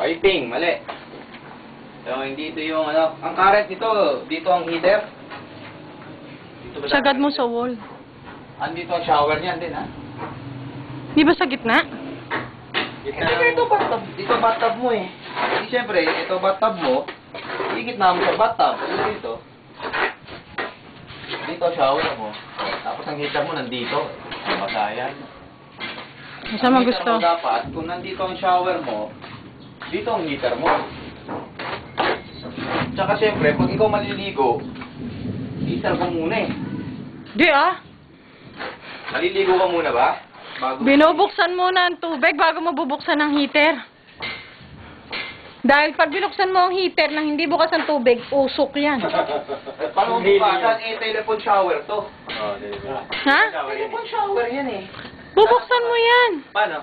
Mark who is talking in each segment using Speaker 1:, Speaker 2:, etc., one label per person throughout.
Speaker 1: Piping, mali. So, hindi ito yung ano. Ang current nito, dito ang heater. Dito ba
Speaker 2: Sagad mo sa wall.
Speaker 1: Andito ang shower niyan din, ha?
Speaker 2: Di ba sa gitna?
Speaker 1: Hindi, ito bathtub. Dito bathtub mo eh. Hindi, siyempre, ito bathtub mo. Ikit na mo sa bathtub. Dito. Dito, shower mo. Tapos ang heater mo nandito. Masayan.
Speaker 2: Saan mo gusto?
Speaker 1: Mo dapat, kung nandito ang shower mo, dito ang heater mo. Tsaka siyempre, pag ikaw maliligo, heater ka muna eh.
Speaker 2: Di ah.
Speaker 1: Maliligo ka muna ba? Bago
Speaker 2: Binubuksan muna ang tubig bago mo bubuksan ang heater. Dahil pag binuksan mo ang heater nang hindi bukas ang tubig, usok yan.
Speaker 1: Paano mo bukasan? Telephone shower to.
Speaker 2: Ha?
Speaker 1: Telephone shower yan eh.
Speaker 2: Bubuksan mo yan.
Speaker 1: Paano?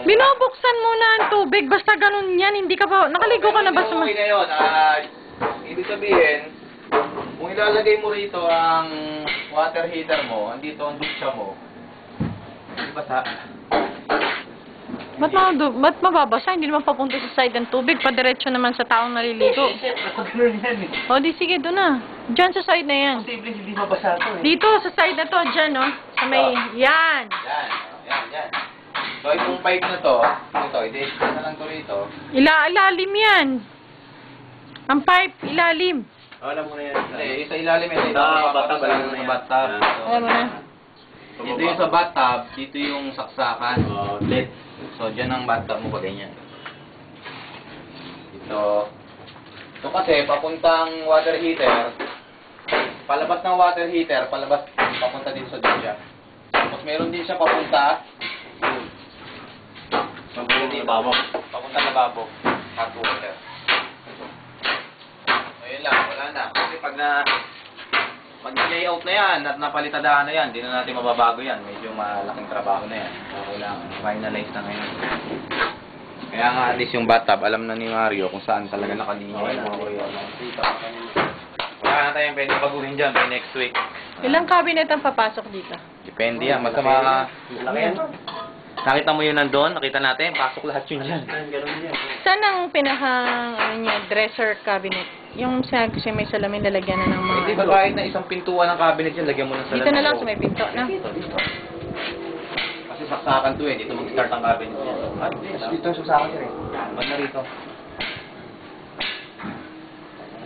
Speaker 2: Binubuksan muna ang tubig. Basta ganun yan. Hindi ka pa... Nakaligo ka na ba sa...
Speaker 1: Okay na yun. Ibig sabihin, kung ilalagay mo rito ang water heater mo, andito ang dusya mo, hindi basa.
Speaker 2: Ba't mababasa? Hindi naman papunta sa side ng tubig. Padiretso naman sa taong naliligo.
Speaker 1: Ganun yan eh.
Speaker 2: O, di sige, doon na. Diyan sa side na yan.
Speaker 1: Posible hindi mabasa to eh.
Speaker 2: Dito, sa side na to. Diyan, no? Sa may... Yan.
Speaker 1: Yan. So, itong pipe na to, i-display na lang to rito.
Speaker 2: Ilalim yan. Ang pipe, ilalim.
Speaker 1: Alam mo na yan. Hindi, sa ilalim ito.
Speaker 3: Bathtub.
Speaker 1: Alam mo na.
Speaker 2: Alam mo na.
Speaker 1: Dito yung sa bathtub, dito yung saksakan.
Speaker 3: Lid.
Speaker 1: So, dyan ang bathtub mo pa ganyan. Dito. Ito kasi, papuntang water heater. Palabas ng water heater, papunta din sa dusya. Tapos meron din siya papunta. Papunta na babo. Hot water. Ayun lang, wala na. Kasi pag layout na yan at napalitadaan na yan, hindi na natin mababago yan. Medyo malaking trabaho na yan. Kailangan finalize na ngayon. Kaya nga at least yung bathtub, alam na ni Mario kung saan talaga nakalinya. Wala na tayong pwede baguhin dyan by next week.
Speaker 2: Ilang cabinet ang papasok dito?
Speaker 1: Depende yan. Basta nakita mo yun nandun, nakita natin, pasok lahat yun dyan.
Speaker 2: Saan ang dresser cabinet? Yung kasi may salamin lalagyan na ng mga...
Speaker 1: Hindi ba kahit na isang pintuan ng cabinet yan, lagyan mo ng salamin.
Speaker 2: Dito na lang sa may pinto, na?
Speaker 1: Dito. Kasi saksakan to eh, dito mag-start ang cabinet yan. At dito ang saksakan siya eh. Ba't na rito?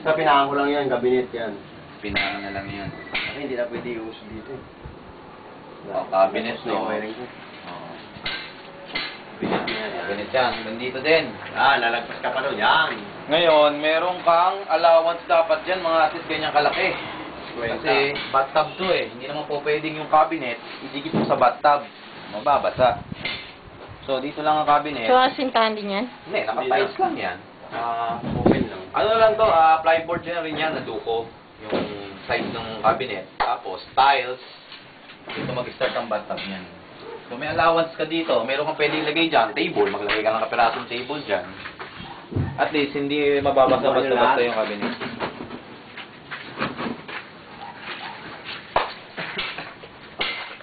Speaker 3: Sa pinahan ko lang yan, cabinet yan.
Speaker 1: Pinahan na lang yan.
Speaker 3: Kasi hindi na pwede i-use dito.
Speaker 1: Cabinet no. Cabinet yan, nandito din.
Speaker 3: Lalagpas ka pa doon, yan.
Speaker 1: Ngayon, meron kang allowance dapat dyan, mga asis ganyang kalaki. Kasi bathtub to eh. Hindi naman po pwedeng yung cabinet, idikit mo sa bathtub. Mababasa. So, dito lang ang cabinet.
Speaker 2: So, asintahan din yan?
Speaker 1: Hindi, naka-tiles lang yan.
Speaker 3: Open lang.
Speaker 1: Ano lang to, plyboard dyan rin yan, naduko. Yung size ng cabinet. Tapos, tiles. Dito mag-start ang bathtub niyan. So, may allowance ka dito. Meron kang pwedeng ilagay dyan. Table. Maglagay ka ng kapirasong table dyan. At least, hindi mababasa basta-basta yung cabinet.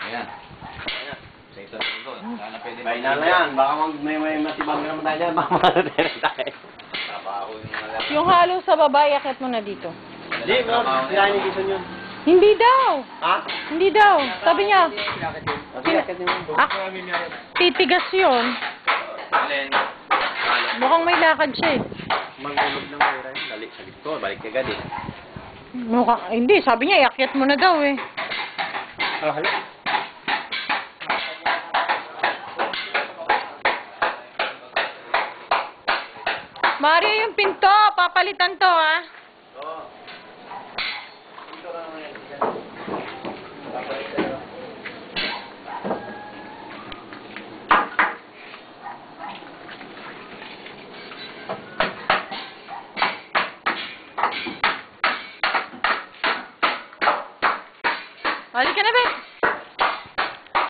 Speaker 1: Ayan. Sa ito ito. Sana pwede
Speaker 3: Final na yan. Baka may matibang naman tayo dyan. Baka matutera tayo.
Speaker 1: Trabaho yung mga lang.
Speaker 2: Yung halo sa baba, yakit mo na dito.
Speaker 3: Hindi, kailangan yung gusto nyo.
Speaker 2: Hindi daw!
Speaker 3: Ha?
Speaker 2: Hindi daw. Sabi niya,
Speaker 3: Okay.
Speaker 2: titigas yun.
Speaker 1: Alin?
Speaker 2: Mukhang may lakad siya eh.
Speaker 3: Magulog ng pera yun. Dali, salit ko. Balik ka agad eh.
Speaker 2: Hindi, sabi niya, yakit mo na daw eh.
Speaker 3: Hala.
Speaker 2: Mario, yung pinto, papalitan to ha.